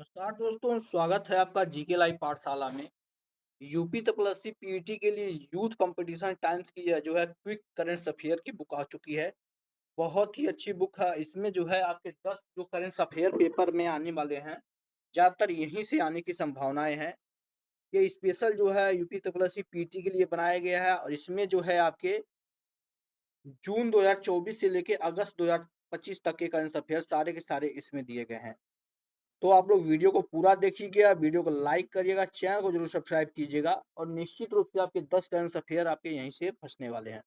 नमस्कार दोस्तों, स्वागत है आपका जीके लाइव पाठशाला में। यूपी तपलसी पीईटी के लिए यूथ कंपटीशन टाइम्स की जो है क्विक करंट अफेयर की बुक आ चुकी है। बहुत ही अच्छी बुक है। इसमें जो है आपके 10 जो करंट अफेयर पेपर में आने वाले हैं, ज़्यादातर यहीं से आने की संभावनाएं हैं। ये स्पेशल जो है यूपी तपलसी पीईटी के लिए बनाया गया है और इसमें जो है आपके जून 2024 से लेके अगस्त 2025 तक के करंट अफेयर सारे के सारे इसमें दिए गए हैं। तो आप लोग वीडियो को पूरा देखिएगा, वीडियो को लाइक करिएगा, चैनल को जरूर सब्सक्राइब कीजिएगा और निश्चित रूप से आपके 10 करंट अफेयर आपके यहीं से फंसने वाले हैं।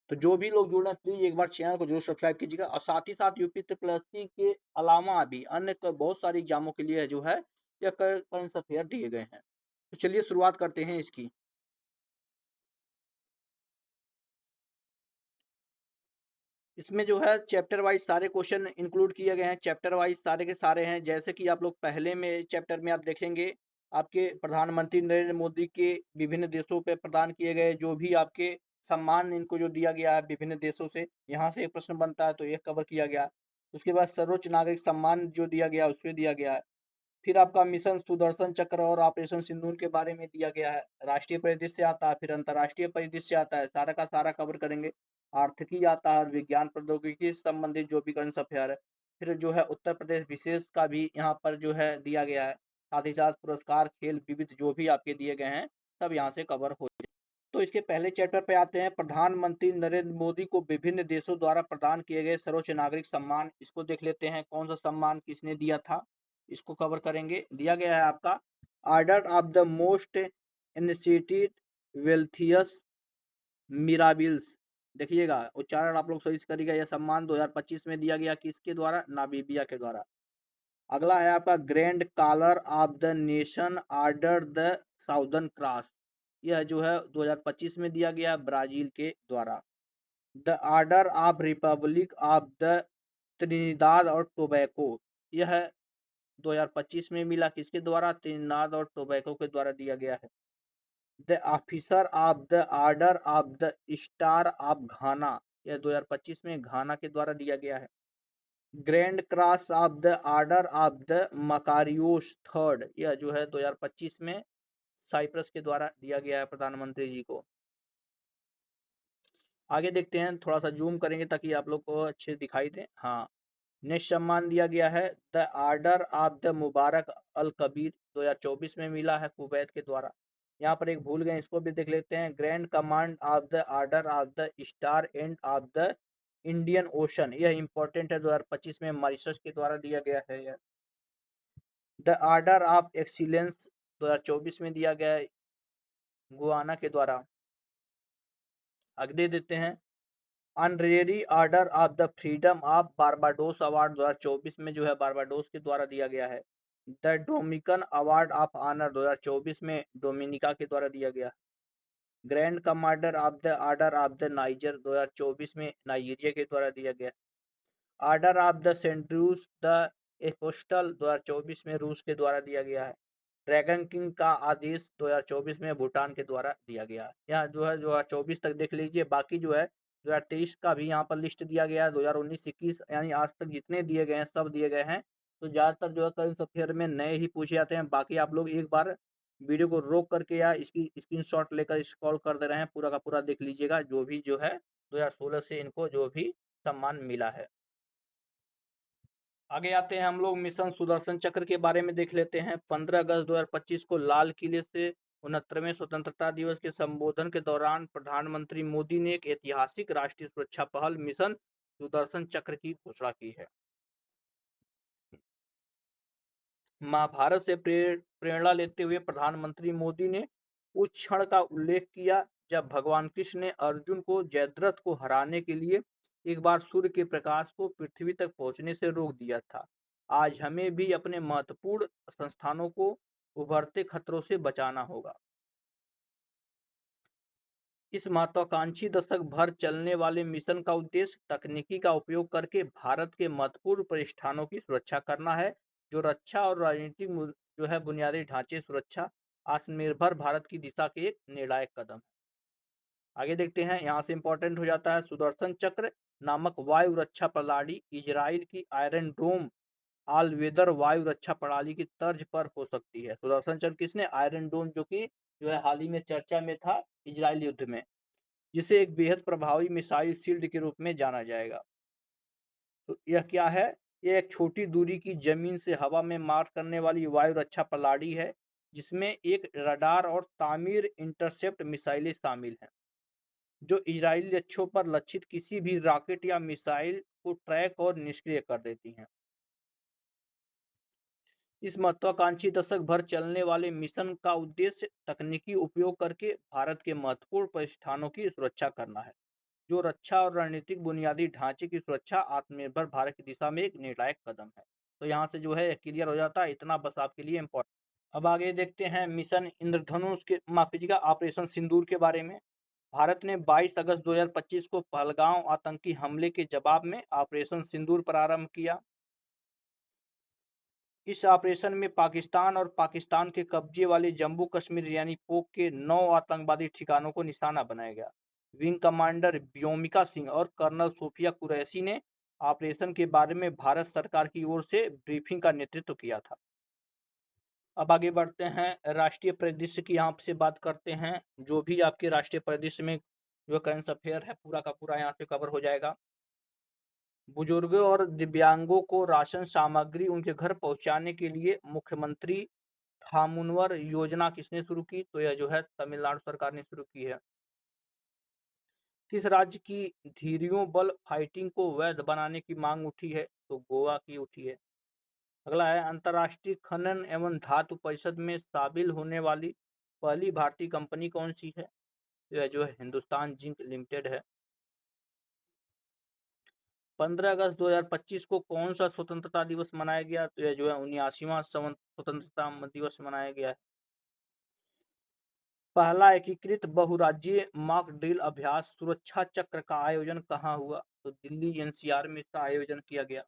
तो जो भी लोग जुड़ रहे हैं प्लीज एक बार चैनल को जरूर सब्सक्राइब कीजिएगा और साथ ही साथ यूपी प्लस के अलावा भी अन्य बहुत सारी एग्जामों के लिए जो है यह करंट अफेयर दिए गए हैं। तो चलिए शुरुआत करते हैं इसकी। इसमें जो है चैप्टर वाइज सारे क्वेश्चन इंक्लूड किए गए हैं, चैप्टर वाइज सारे के सारे हैं। जैसे कि आप लोग पहले में चैप्टर में आप देखेंगे आपके प्रधानमंत्री नरेंद्र मोदी के विभिन्न देशों पे प्रदान किए गए जो भी आपके सम्मान इनको जो दिया गया है विभिन्न देशों से, यहाँ से एक प्रश्न बनता है तो यह कवर किया गया। उसके बाद सर्वोच्च नागरिक सम्मान जो दिया गया उसमें दिया गया है। फिर आपका मिशन सुदर्शन चक्र और ऑपरेशन सिंदूर के बारे में दिया गया है। राष्ट्रीय परिदृश्य आता है, फिर अंतर्राष्ट्रीय परिदृश्य आता है, सारा का सारा कवर करेंगे। आर्थिकी आता है और विज्ञान प्रौद्योगिकी से संबंधित जो भी करंट अफेयर है। फिर जो है उत्तर प्रदेश विशेष का भी यहाँ पर जो है दिया गया है। साथ ही साथ पुरस्कार खेल विविध जो भी आपके दिए गए हैं सब यहाँ से कवर हो जाए। तो इसके पहले चैप्टर पे आते हैं। प्रधानमंत्री नरेंद्र मोदी को विभिन्न देशों द्वारा प्रदान किए गए सर्वोच्च नागरिक सम्मान, इसको देख लेते हैं कौन सा सम्मान किसने दिया था, इसको कवर करेंगे। दिया गया है आपका order of the most institute वेल्थियस मिराबिल्स। देखिएगा उच्चारण आप लोग सही से करिएगा। यह सम्मान 2025 में दिया गया किसके द्वारा? नामीबिया के द्वारा। अगला है आपका grand collar of the nation order the southern cross, यह जो है 2025 में दिया गया ब्राजील के द्वारा। The order of Republic of the Trinidad और टोबैको, यह 2025 में मिला किसके द्वारा? त्रिनिदाद और टोबैको के द्वारा दिया गया है। The officer of the order of the star of घाना, यह 2025 में घाना के द्वारा दिया गया है। Grand cross of the order of the Makarios third, यह जो है 2025 में साइप्रस के द्वारा दिया गया है प्रधानमंत्री जी को। आगे देखते हैं, थोड़ा सा जूम करेंगे ताकि आप लोग को अच्छे दिखाई दे। हाँ, नेक्स्ट सम्मान दिया गया है द ऑर्डर ऑफ द मुबारक अल कबीर, 2024 में मिला है कुवैत के द्वारा। यहाँ पर एक भूल गए, इसको भी देख लेते हैं। Grand command of the order of the star end of the Indian ocean, यह इंपॉर्टेंट है, 2025 में मॉरिशस के द्वारा दिया गया है। यह द ऑर्डर ऑफ एक्सीलेंस 2024 में दिया गया है गुआना के द्वारा। आगे देते हैं honorary order of the freedom of Barbados award 2024 में जो है बारबाडोस के द्वारा दिया गया है। The Dominican award of honour 2024 में डोमिनिका के द्वारा दिया गया। Grand commander of the order of the Niger 2024 में नाइजीरिया के द्वारा दिया गया। Order of the saint Andrew the apostle 2024 में रूस के द्वारा दिया गया है। ड्रैगन किंग का आदेश 2024 में भूटान के द्वारा दिया गया है। यहाँ जो है 2024 तक देख लीजिए, बाकी जो है 2023 का भी यहाँ पर लिस्ट दिया गया है। 2019-21 यानी आज तक जितने दिए गए हैं सब दिए गए हैं। तो ज़्यादातर जो है करंट अफेयर में नए ही पूछे जाते हैं। बाकी आप लोग एक बार वीडियो को रोक करके या इसकी स्क्रीनशॉट लेकर स्क्रॉल कर दे रहे हैं, पूरा का पूरा देख लीजिएगा जो भी जो है 2016 से इनको जो भी सम्मान मिला है। आगे आते हैं हम लोग मिशन सुदर्शन चक्र के बारे में देख लेते हैं। 15 अगस्त 2025 को लाल किले से 69वें स्वतंत्रता दिवस के संबोधन के दौरान प्रधानमंत्री मोदी ने एक ऐतिहासिक राष्ट्रीय सुरक्षा पहल मिशन सुदर्शन चक्र की घोषणा की है। महाभारत से प्रेरणा लेते हुए प्रधानमंत्री मोदी ने उस क्षण का उल्लेख किया जब भगवान कृष्ण ने अर्जुन को जयद्रथ को हराने के लिए एक बार सूर्य के प्रकाश को पृथ्वी तक पहुंचने से रोक दिया था। आज हमें भी अपने महत्वपूर्ण संस्थानों को उभरते खतरों से बचाना होगा। इस महत्वाकांक्षी दशक भर चलने वाले मिशन का उद्देश्य तकनीकी का उपयोग करके भारत के महत्वपूर्ण प्रतिष्ठानों की सुरक्षा करना है, जो रक्षा और राजनीतिक जो है बुनियादी ढांचे सुरक्षा आत्मनिर्भर भारत की दिशा के एक निर्णायक कदम है। आगे देखते हैं, यहाँ से इंपॉर्टेंट हो जाता है सुदर्शन चक्र नामक वायु रक्षा प्रणाली इजराइल की आयरन डोम ऑल वेदर वायु रक्षा प्रणाली की तर्ज पर हो सकती है। सुदर्शन चक्र किसने? आयरन डोम, जो कि जो है हाल ही में चर्चा में था इजराइल युद्ध में, जिसे एक बेहद प्रभावी मिसाइल शील्ड के रूप में जाना जाएगा। तो यह क्या है? यह एक छोटी दूरी की जमीन से हवा में मार करने वाली वायु रक्षा प्रणाली है, जिसमें एक रडार और तामीर इंटरसेप्ट मिसाइलें शामिल हैं, जो इजरायली लक्ष्यों पर लक्षित किसी भी रॉकेट या मिसाइल को ट्रैक और निष्क्रिय कर देती हैं। इस महत्वाकांक्षी दशक भर चलने वाले मिशन का उद्देश्य तकनीकी उपयोग करके भारत के महत्वपूर्ण प्रतिष्ठानों की सुरक्षा करना है, जो रक्षा और रणनीतिक बुनियादी ढांचे की सुरक्षा आत्मनिर्भर भारत की दिशा में एक निर्णायक कदम है। तो यहाँ से जो है क्लियर हो जाता है, इतना बस आपके लिए इम्पोर्टेंट। अब आगे देखते हैं मिशन इंद्रधनुष के, माफ कीजिएगा, ऑपरेशन सिंदूर के बारे में। भारत ने 22 अगस्त 2025 को पहलगांव आतंकी हमले के जवाब में ऑपरेशन सिंदूर प्रारंभ किया। इस ऑपरेशन में पाकिस्तान और पाकिस्तान के कब्जे वाले जम्मू कश्मीर यानी पोक के 9 आतंकवादी ठिकानों को निशाना बनाया गया। विंग कमांडर व्योमिका सिंह और कर्नल सोफिया कुरैशी ने ऑपरेशन के बारे में भारत सरकार की ओर से ब्रीफिंग का नेतृत्व किया था। अब आगे बढ़ते हैं, राष्ट्रीय परिदृश्य की यहाँ से बात करते हैं। जो भी आपके राष्ट्रीय परिदृश्य में जो करंट अफेयर है पूरा का पूरा यहाँ से कवर हो जाएगा। बुजुर्गों और दिव्यांगों को राशन सामग्री उनके घर पहुंचाने के लिए मुख्यमंत्री थामुनवर योजना किसने शुरू की? तो यह जो है तमिलनाडु सरकार ने शुरू की है। किस राज्य की धीरियों बल फाइटिंग को वैध बनाने की मांग उठी है? तो गोवा की उठी है। अगला है, अंतर्राष्ट्रीय खनन एवं धातु परिषद में शामिल होने वाली पहली भारतीय कंपनी कौन सी है? तो यह जो है हिंदुस्तान जिंक लिमिटेड है। 15 अगस्त 2025 को कौन सा स्वतंत्रता दिवस मनाया गया? तो यह जो है 79वां स्वतंत्रता दिवस मनाया गया है। पहला एकीकृत बहुराज्यीय मॉक ड्रिल अभ्यास सुरक्षा चक्र का आयोजन कहाँ हुआ? तो दिल्ली एनसीआर में इसका आयोजन किया गया।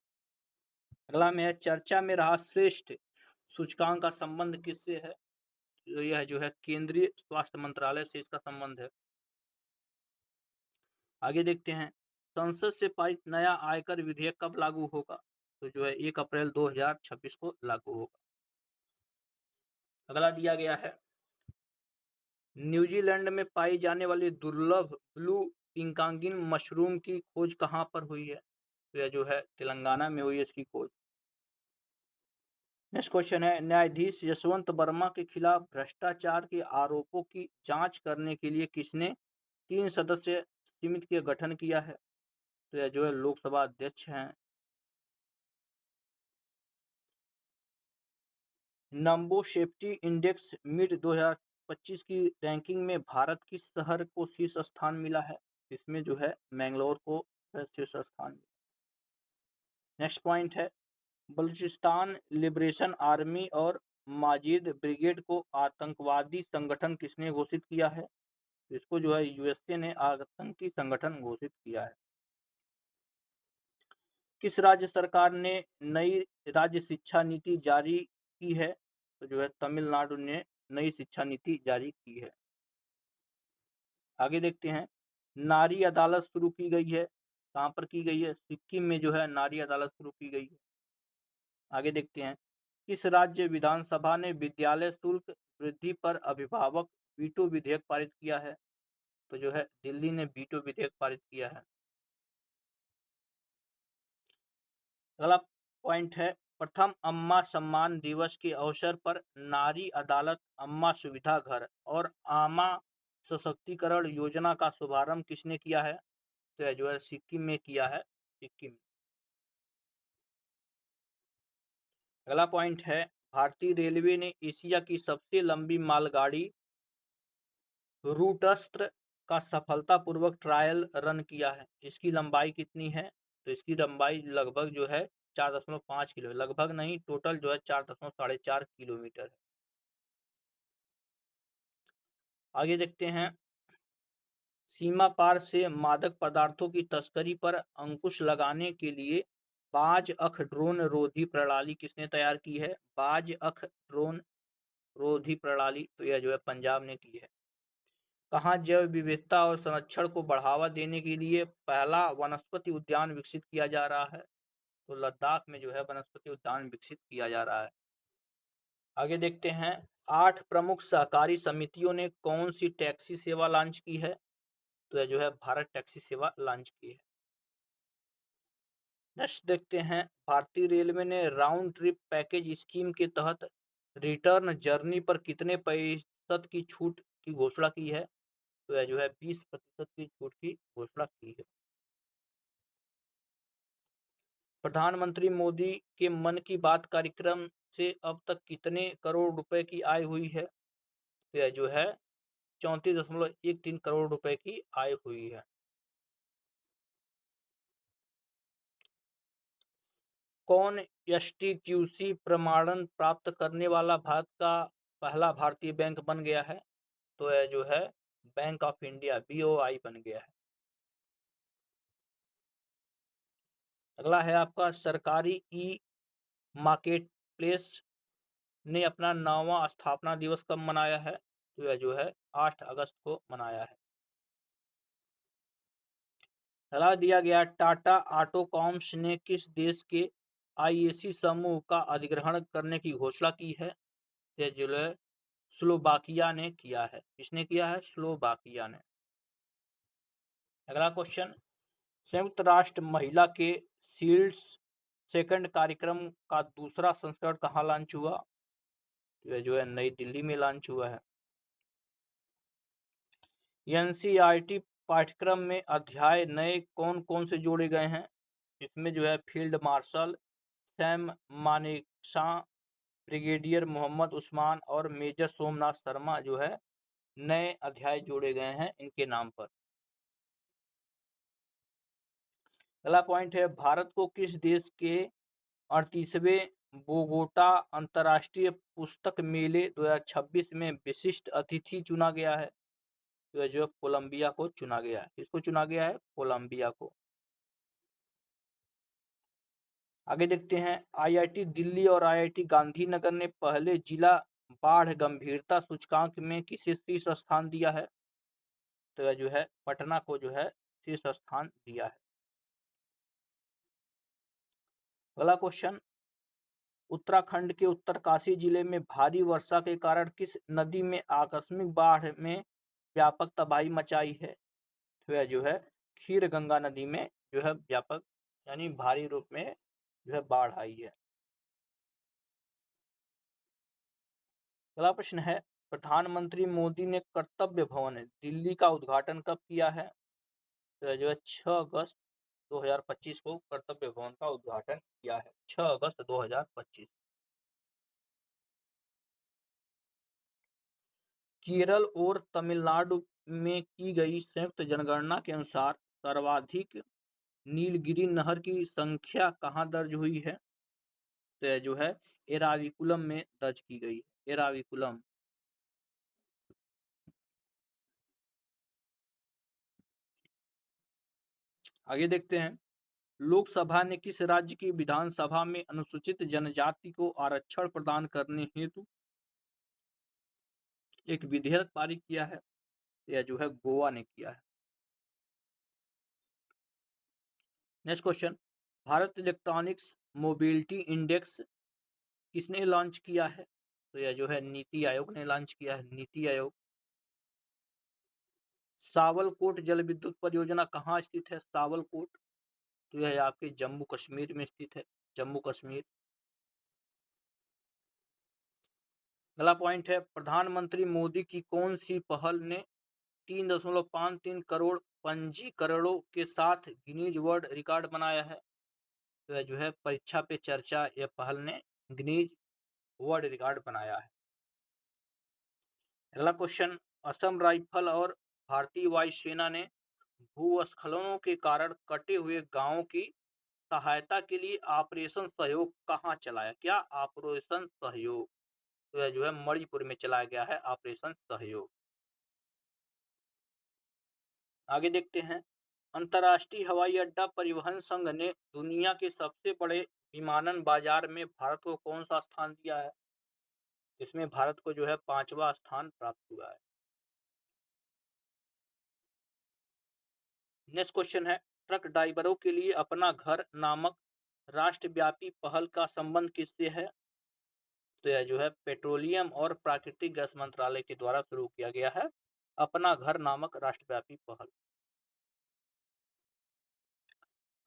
अगला में है, चर्चा में रहा श्रेष्ठ सूचकांक का संबंध किससे है? तो यह जो है केंद्रीय स्वास्थ्य मंत्रालय से इसका संबंध है। आगे देखते हैं, संसद से पारित नया आयकर विधेयक कब लागू होगा? तो जो है 1 अप्रैल 2026 को लागू होगा। अगला दिया गया है, न्यूजीलैंड में पाई जाने वाली दुर्लभ ब्लू पिंकांगिन मशरूम की खोज कहाँ पर हुई है? तो यह जो है तेलंगाना में हुई है इसकी खोज। नेक्स्ट क्वेश्चन है, न्यायाधीश यशवंत वर्मा के खिलाफ भ्रष्टाचार के आरोपों की जांच करने के लिए किसने 3 सदस्य समिति का गठन किया है? तो यह जो है लोकसभा अध्यक्ष हैं। नंबो सेफ्टी इंडेक्स मिड 2025 की रैंकिंग में भारत किस शहर को शीर्ष स्थान मिला है? इसमें जो है मैंगलोर को शीर्ष स्थान मिला। नेक्स्ट पॉइंट है, बलूचिस्तान लिबरेशन आर्मी और माजिद ब्रिगेड को आतंकवादी संगठन किसने घोषित किया है? इसको जो है यूएसए ने आतंकी संगठन घोषित किया है। किस राज्य सरकार ने नई राज्य शिक्षा नीति जारी की है? तो जो है तमिलनाडु ने नई शिक्षा नीति जारी की है। आगे देखते हैं, नारी अदालत शुरू की गई है, कहाँ पर की गई है? सिक्किम में जो है नारी अदालत शुरू की गई है। आगे देखते हैं, किस राज्य विधानसभा ने विद्यालय शुल्क वृद्धि पर अभिभावक वीटो विधेयक पारित किया है? तो जो है दिल्ली ने वीटो विधेयक पारित किया है। अगला पॉइंट है, प्रथम अम्मा सम्मान दिवस के अवसर पर नारी अदालत, अम्मा सुविधा घर और आमा सशक्तिकरण योजना का शुभारंभ किसने किया है? तो जो है सिक्किम में किया है, सिक्किम। अगला पॉइंट है, भारतीय रेलवे ने एशिया की सबसे लंबी मालगाड़ी रूटस्त्र का सफलतापूर्वक ट्रायल रन किया है। इसकी लंबाई कितनी है? तो इसकी लंबाई लगभग जो है 4.5 किलो, लगभग नहीं, टोटल जो है 4.4 किलोमीटर है। आगे देखते हैं, सीमा पार से मादक पदार्थों की तस्करी पर अंकुश लगाने के लिए बाज अख ड्रोन रोधी प्रणाली किसने तैयार की है? बाज अख ड्रोन रोधी प्रणाली, तो यह जो है पंजाब ने की है। कहाँ जैव विविधता और संरक्षण को बढ़ावा देने के लिए पहला वनस्पति उद्यान विकसित किया जा रहा है? तो लद्दाख में जो है वनस्पति उद्यान विकसित किया जा रहा है। आगे देखते हैं, 8 प्रमुख सहकारी समितियों ने कौन सी टैक्सी सेवा लॉन्च की है? तो यह जो है भारत टैक्सी सेवा लॉन्च की है। नेक्स्ट देखते हैं, भारतीय रेलवे ने राउंड ट्रिप पैकेज स्कीम के तहत रिटर्न जर्नी पर कितने प्रतिशत की छूट की घोषणा की है? तो यह जो है 20% की छूट की घोषणा की है। प्रधानमंत्री मोदी के मन की बात कार्यक्रम से अब तक कितने करोड़ रुपए की आय हुई है? तो यह जो है 34.13 करोड़ रुपए की आय हुई है। कौन एसटीक्यूसी प्रमाणन प्राप्त करने वाला भारत का पहला भारतीय बैंक बन गया है? तो यह जो है बैंक ऑफ इंडिया बीओआई बन गया है। अगला है आपका, सरकारी ई मार्केट प्लेस ने अपना 9वां स्थापना दिवस कब मनाया है? तो यह जो है 8 अगस्त को मनाया है। सलाह दिया गया, टाटा ऑटोकॉम्स ने किस देश के आईएसी समूह का अधिग्रहण करने की घोषणा की है? यह जो है स्लोवाकिया ने किया है। किसने किया है? स्लोवाकिया ने। अगला क्वेश्चन, संयुक्त राष्ट्र महिला के शील्ड्स सेकंड कार्यक्रम का दूसरा संस्करण कहाँ लॉन्च हुआ? यह जो है नई दिल्ली में लॉन्च हुआ है। एनसीईआरटी पाठ्यक्रम में अध्याय नए कौन कौन से जोड़े गए हैं? इसमें जो है field marshal Sam Manekshaw, brigadier Mohammad Usman और मेजर सोमनाथ शर्मा जो है नए अध्याय जोड़े गए हैं इनके नाम पर। अगला पॉइंट है, भारत को किस देश के 38वें बोगोटा अंतर्राष्ट्रीय पुस्तक मेले 2026 में विशिष्ट अतिथि चुना गया है? तो जो कोलंबिया को चुना गया है। किसको चुना गया है? कोलंबिया को। आगे देखते हैं, आईआईटी दिल्ली और आईआईटी गांधीनगर ने पहले जिला बाढ़ गंभीरता सूचकांक में किसे शीर्ष स्थान दिया है? तो यह जो है पटना को जो है शीर्ष स्थान दिया है। अगला क्वेश्चन, उत्तराखंड के उत्तरकाशी जिले में भारी वर्षा के कारण किस नदी में आकस्मिक बाढ़ में व्यापक तबाही मचाई है? तो यह जो है खीर गंगा नदी में जो है व्यापक यानी भारी रूप में जो है बाढ़ आई है। अगला प्रश्न है, प्रधानमंत्री मोदी ने कर्तव्य भवन दिल्ली का उद्घाटन कब किया है? तो जो है 6 अगस्त 2025 को कर्तव्य भवन का उद्घाटन किया है। 6 अगस्त 2025। केरल और तमिलनाडु में की गई संयुक्त जनगणना के अनुसार सर्वाधिक नीलगिरी नहर की संख्या कहाँ दर्ज हुई है? तो जो है एराविकुलम में दर्ज की गई है। एराविकुलम। आगे देखते हैं, लोकसभा ने किस राज्य की विधानसभा में अनुसूचित जनजाति को आरक्षण प्रदान करने हेतु एक विधेयक पारित किया है? यह जो है गोवा ने किया है। Next question, Bharat electronics mobility index किसने लॉन्च किया है? तो यह जो है नीति आयोग ने लॉन्च किया है। नीति आयोग। सावलकोट जल विद्युत परियोजना कहाँ स्थित है? सावलकोट तो यह आपके जम्मू कश्मीर में स्थित है। जम्मू कश्मीर। अगला पॉइंट है, प्रधानमंत्री मोदी की कौन सी पहल ने 3.53 करोड़ पंजीकरणों के साथ गिनीज वर्ल्ड रिकॉर्ड बनाया है? तो यह जो है परीक्षा पे चर्चा यह पहल ने गिनीज वर्ल्ड रिकॉर्ड बनाया है। अगला क्वेश्चन, असम राइफल और भारतीय वायुसेना ने भूस्खलनों के कारण कटे हुए गांवों की सहायता के लिए ऑपरेशन सहयोग कहाँ चलाया? क्या ऑपरेशन सहयोग? तो यह जो है मणिपुर में चलाया गया है ऑपरेशन सहयोग। आगे देखते हैं, अंतर्राष्ट्रीय हवाई अड्डा परिवहन संघ ने दुनिया के सबसे बड़े विमानन बाजार में भारत को कौन सा स्थान दिया है? इसमें भारत को जो है 5वां स्थान प्राप्त हुआ है। नेक्स्ट क्वेश्चन है, ट्रक ड्राइवरों के लिए अपना घर नामक राष्ट्रव्यापी पहल का संबंध किससे है? तो यह जो है पेट्रोलियम और प्राकृतिक गैस मंत्रालय के द्वारा शुरू किया गया है अपना घर नामक राष्ट्रव्यापी पहल।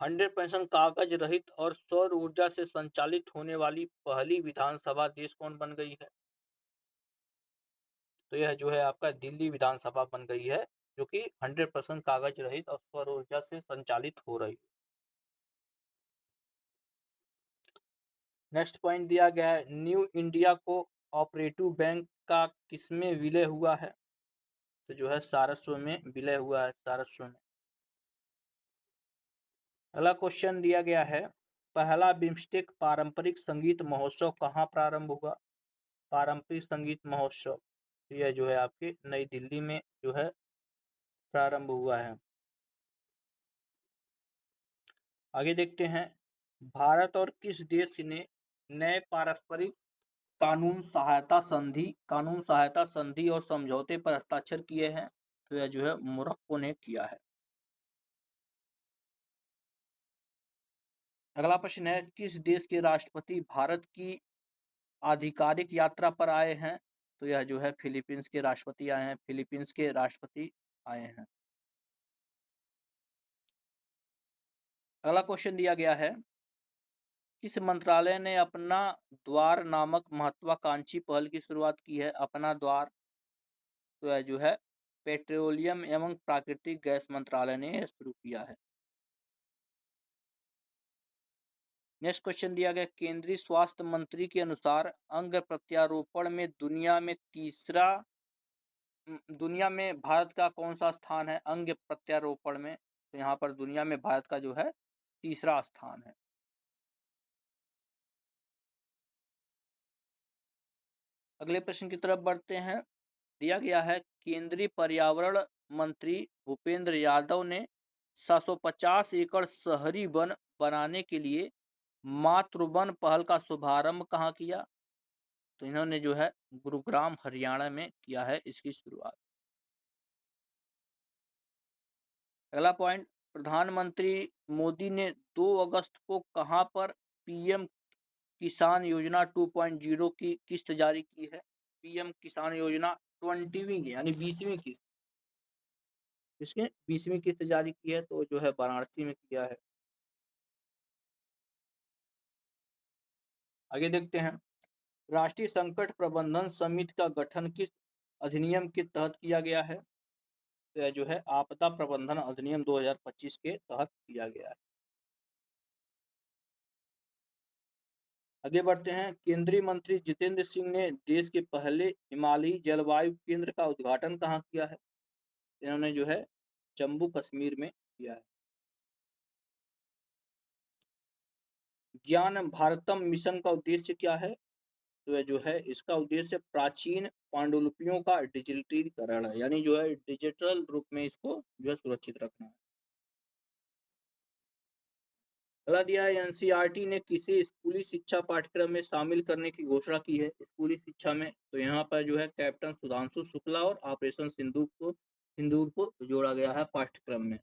100% कागज रहित और सौर ऊर्जा से संचालित होने वाली पहली विधानसभा देश कौन बन गई है? तो यह जो है आपका दिल्ली विधानसभा बन गई है, जो कि 100% कागज रहित और सौर ऊर्जा से संचालित हो रही। नेक्स्ट पॉइंट दिया गया है, new India co operative bank का किसमें विलय हुआ है? तो जो है सारस्वत में विलय हुआ है, सारस्वत में। अगला क्वेश्चन दिया गया है, पहला बिम्स्टेक पारंपरिक संगीत महोत्सव कहाँ प्रारंभ हुआ? पारंपरिक संगीत महोत्सव यह जो है आपके नई दिल्ली में जो है प्रारंभ हुआ है। आगे देखते हैं, भारत और किस देश ने नए पारस्परिक कानून सहायता संधि और समझौते पर हस्ताक्षर किए हैं? तो यह जो है मोरक्को ने किया है। अगला प्रश्न है, किस देश के राष्ट्रपति भारत की आधिकारिक यात्रा पर आए हैं? तो यह जो है फिलीपींस के राष्ट्रपति आए हैं, फिलीपींस के राष्ट्रपति आए हैं। अगला क्वेश्चन दिया गया है, किस मंत्रालय ने अपना द्वार नामक महत्वाकांक्षी पहल की शुरुआत की है? अपना द्वार, तो यह जो है पेट्रोलियम एवं प्राकृतिक गैस मंत्रालय ने शुरू किया है। नेक्स्ट क्वेश्चन दिया गया, केंद्रीय स्वास्थ्य मंत्री के अनुसार अंग प्रत्यारोपण में दुनिया में भारत का कौन सा स्थान है? अंग प्रत्यारोपण में, तो यहाँ पर दुनिया में भारत का जो है तीसरा स्थान है। अगले प्रश्न की तरफ बढ़ते हैं, दिया गया है, केंद्रीय पर्यावरण मंत्री भूपेंद्र यादव ने 750 एकड़ शहरी वन बनाने के लिए मातृवन पहल का शुभारंभ कहाँ किया? तो इन्होंने जो है गुरुग्राम हरियाणा में किया है इसकी शुरुआत। अगला पॉइंट, प्रधानमंत्री मोदी ने 2 अगस्त को कहां पर पीएम किसान योजना 2.0 की किस्त जारी की है? पीएम किसान योजना 20वीं की यानी 20वीं किस्त, इसके 20वीं किस्त जारी की है, तो जो है वाराणसी में किया है। आगे देखते हैं, राष्ट्रीय संकट प्रबंधन समिति का गठन किस अधिनियम के तहत किया गया है? तो यह जो है आपदा प्रबंधन अधिनियम 2025 के तहत किया गया है। आगे बढ़ते हैं, केंद्रीय मंत्री जितेंद्र सिंह ने देश के पहले हिमालयी जलवायु केंद्र का उद्घाटन कहाँ किया है? इन्होंने जो है जम्मू कश्मीर में किया है। ज्ञान भारतम मिशन का उद्देश्य क्या है? तो यह जो है इसका उद्देश्य प्राचीन पांडुलिपियों का डिजिटलीकरण है, यानी जो है डिजिटल रूप में इसको जो है सुरक्षित रखना है। अगला दिया है, एनसीईआरटी ने किसे स्कूली शिक्षा पाठ्यक्रम में शामिल करने की घोषणा की है? स्कूली शिक्षा में, तो यहाँ पर जो है कैप्टन सुधांशु शुक्ला और ऑपरेशन सिंदूर को जोड़ा गया है पाठ्यक्रम में।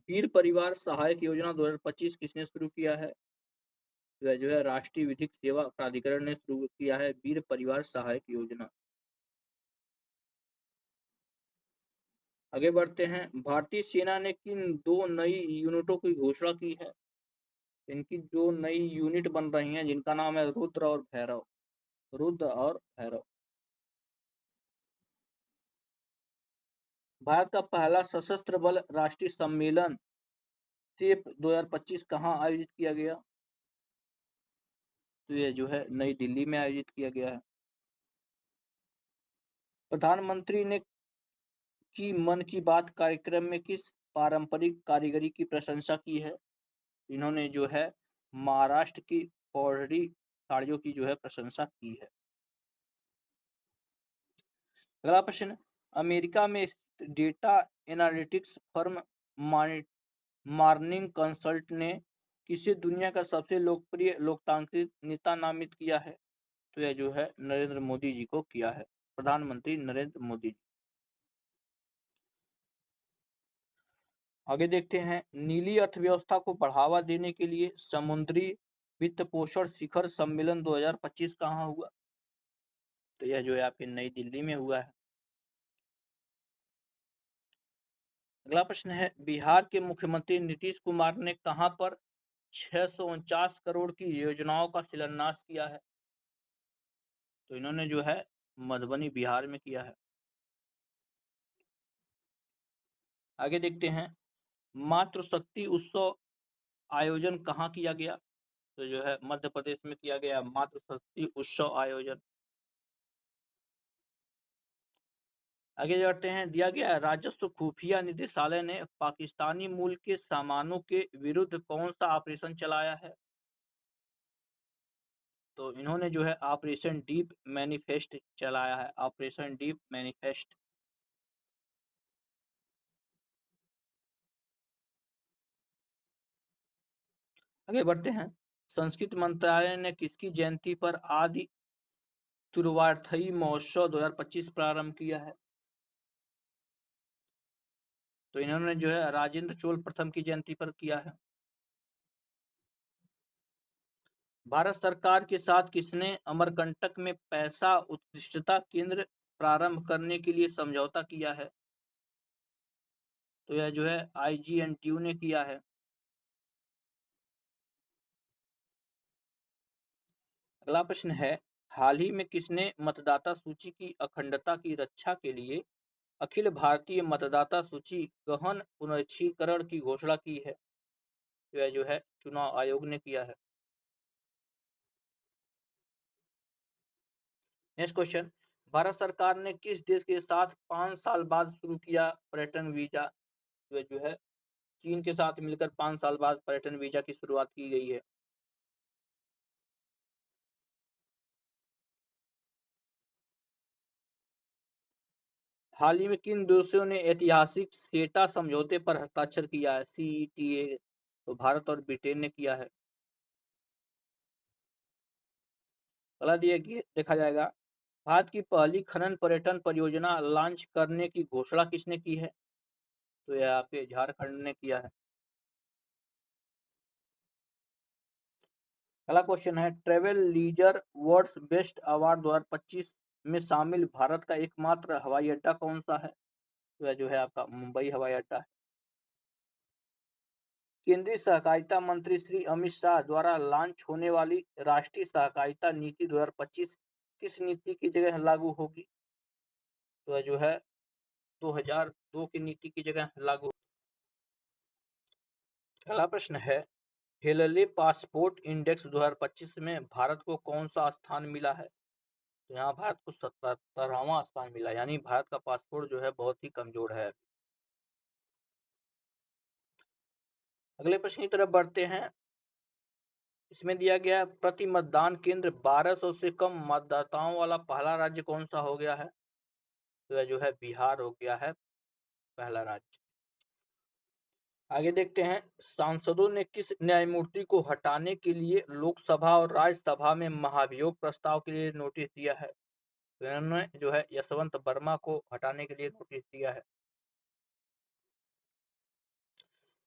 वीर परिवार सहायक योजना 2025 किसने शुरू किया है? वह जो है राष्ट्रीय विधिक सेवा प्राधिकरण ने शुरू किया है वीर परिवार सहायक योजना। आगे बढ़ते हैं, भारतीय सेना ने किन 2 नई यूनिटों की घोषणा की है? इनकी जो नई यूनिट बन रही हैं जिनका नाम है रुद्र और भैरव, रुद्र और भैरव। भारत का पहला सशस्त्र बल राष्ट्रीय सम्मेलन सेप 2025 कहाँ आयोजित किया गया? तो ये जो है नई दिल्ली में आयोजित किया गया है। प्रधानमंत्री ने की मन की बात कार्यक्रम में किस पारंपरिक कारीगरी की प्रशंसा की है? इन्होंने जो है महाराष्ट्र की पौड़री साड़ियों की जो है प्रशंसा की है। अगला प्रश्न, अमेरिका में data analytics firm morning consult ने किसे दुनिया का सबसे लोकप्रिय लोकतांत्रिक नेता नामित किया है? तो यह जो है नरेंद्र मोदी जी को किया है, प्रधानमंत्री नरेंद्र मोदी। आगे देखते हैं, नीली अर्थव्यवस्था को बढ़ावा देने के लिए समुद्री वित्त पोषण शिखर सम्मेलन 2025 कहाँ हुआ? तो यह जो है आपके नई दिल्ली में हुआ है। अगला प्रश्न है, बिहार के मुख्यमंत्री नीतीश कुमार ने कहां पर 649 करोड़ की योजनाओं का शिलान्यास किया है? तो इन्होंने जो है मधुबनी बिहार में किया है। आगे देखते हैं, मातृशक्ति उत्सव आयोजन कहाँ किया गया? तो जो है मध्य प्रदेश में किया गया मातृशक्ति उत्सव आयोजन। आगे बढ़ते हैं, दिया गया राजस्व खुफिया निदेशालय ने पाकिस्तानी मूल के सामानों के विरुद्ध कौन सा ऑपरेशन चलाया है? तो इन्होंने जो है ऑपरेशन डीप मैनिफेस्ट चलाया है, ऑपरेशन डीप मैनिफेस्ट। आगे बढ़ते हैं, संस्कृत मंत्रालय ने किसकी जयंती पर आदि तिरुवार्थई महोत्सव 2025 प्रारंभ किया है? तो इन्होंने जो है राजेंद्र चोल प्रथम की जयंती पर किया है। भारत सरकार के साथ किसने अमरकंटक में पैसा उत्कृष्टता केंद्र प्रारंभ करने के लिए समझौता किया है? तो यह जो है IGNTU ने किया है। अगला प्रश्न है, हाल ही में किसने मतदाता सूची की अखंडता की रक्षा के लिए अखिल भारतीय मतदाता सूची गहन पुनरीक्षीकरण की घोषणा की है? तो यह जो है चुनाव आयोग ने किया है। नेक्स्ट क्वेश्चन, भारत सरकार ने किस देश के साथ 5 साल बाद शुरू किया पर्यटन वीजा? तो जो है चीन के साथ मिलकर 5 साल बाद पर्यटन वीजा की शुरुआत की गई है। हाल ही में किन देशों ने ऐतिहासिक सेटा समझौते पर हस्ताक्षर किया है? CETA। तो भारत और ब्रिटेन ने किया है। अगला देखा जाएगा, भारत की पहली खनन पर्यटन परियोजना लॉन्च करने की घोषणा किसने की है? तो यह आपके झारखंड ने किया है। अगला क्वेश्चन है, travel leisure world's best award 2025 में शामिल भारत का एकमात्र हवाई अड्डा कौन सा है? तो यह जो है आपका मुंबई हवाई अड्डा है। केंद्रीय सहकारिता मंत्री श्री अमित शाह द्वारा लॉन्च होने वाली राष्ट्रीय सहकारिता नीति 2025 किस नीति की जगह लागू होगी? तो यह जो है 2002 की नीति की जगह लागू। अगला प्रश्न है, हेलले पासपोर्ट इंडेक्स 2025 में भारत को कौन सा स्थान मिला है? तो यहाँ भारत को 77वां स्थान मिला, यानी भारत का पासपोर्ट जो है बहुत ही कमजोर है। अगले प्रश्न की तरफ बढ़ते हैं, इसमें दिया गया प्रति मतदान केंद्र 1200 से कम मतदाताओं वाला पहला राज्य कौन सा हो गया है? तो यह जो है बिहार हो गया है पहला राज्य। आगे देखते हैं, सांसदों ने किस न्यायमूर्ति को हटाने के लिए लोकसभा और राज्यसभा में महाभियोग प्रस्ताव के लिए नोटिस दिया है? तो इन्होंने जो है यशवंत वर्मा को हटाने के लिए नोटिस दिया है।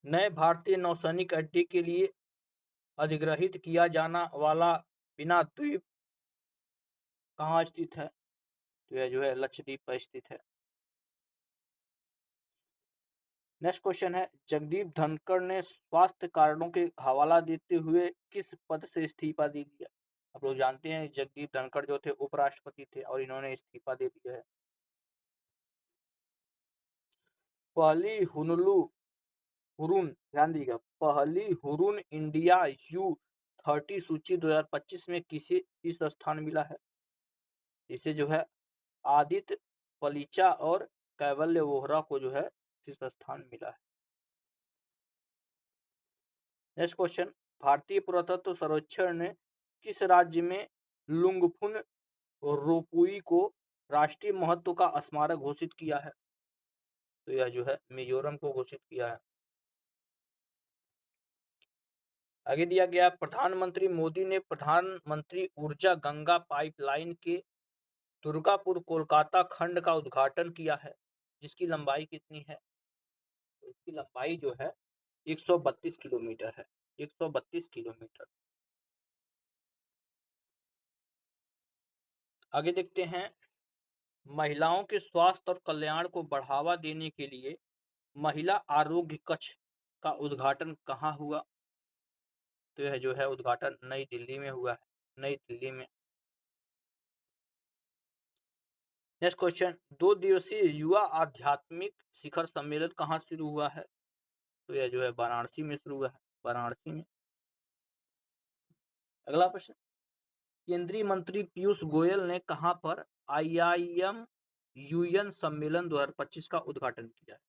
नए भारतीय नौसैनिक अड्डे के लिए अधिग्रहित किया जाना वाला बिना द्वीप कहाँ स्थित है? तो यह जो है लक्षद्वीप पर स्थित है। नेक्स्ट क्वेश्चन है, जगदीप धनखड़ ने स्वास्थ्य कारणों के हवाला देते हुए किस पद से इस्तीफा दे दिया? आप लोग जानते हैं जगदीप धनखड़ जो थे उपराष्ट्रपति थे और इन्होंने इस्तीफा दे दिया है। पहली हुनुलु हुरून, ध्यान दीजिएगा, पहली हुरून इंडिया U30 सूची 2025 में किस स्थान मिला है? इसे जो है आदित्य पलीचा और कैवल्य वोहरा को जो है किस स्थान मिला है। नेक्स्ट क्वेश्चन, भारतीय पुरातत्व सर्वेक्षण ने किस राज्य में लुंगफुन रोपुई को राष्ट्रीय महत्व का स्मारक घोषित किया है? तो यह जो है मिजोरम को घोषित किया है। आगे दिया गया, प्रधानमंत्री मोदी ने प्रधानमंत्री ऊर्जा गंगा पाइपलाइन के दुर्गापुर कोलकाता खंड का उद्घाटन किया है, जिसकी लंबाई कितनी है? इसकी लंबाई जो है 132 किलोमीटर है, 132 किलोमीटर। आगे देखते हैं, महिलाओं के स्वास्थ्य और कल्याण को बढ़ावा देने के लिए महिला आरोग्य कक्ष का उद्घाटन कहाँ हुआ? तो यह जो है उद्घाटन नई दिल्ली में हुआ है, नई दिल्ली में। नेक्स्ट क्वेश्चन, 2 दिवसीय युवा आध्यात्मिक शिखर सम्मेलन कहाँ शुरू हुआ है? तो यह जो है वाराणसी में शुरू हुआ है, वाराणसी में। अगला प्रश्न, केंद्रीय मंत्री पीयूष गोयल ने कहां पर IIM यूएन सम्मेलन 2025 का उद्घाटन किया है?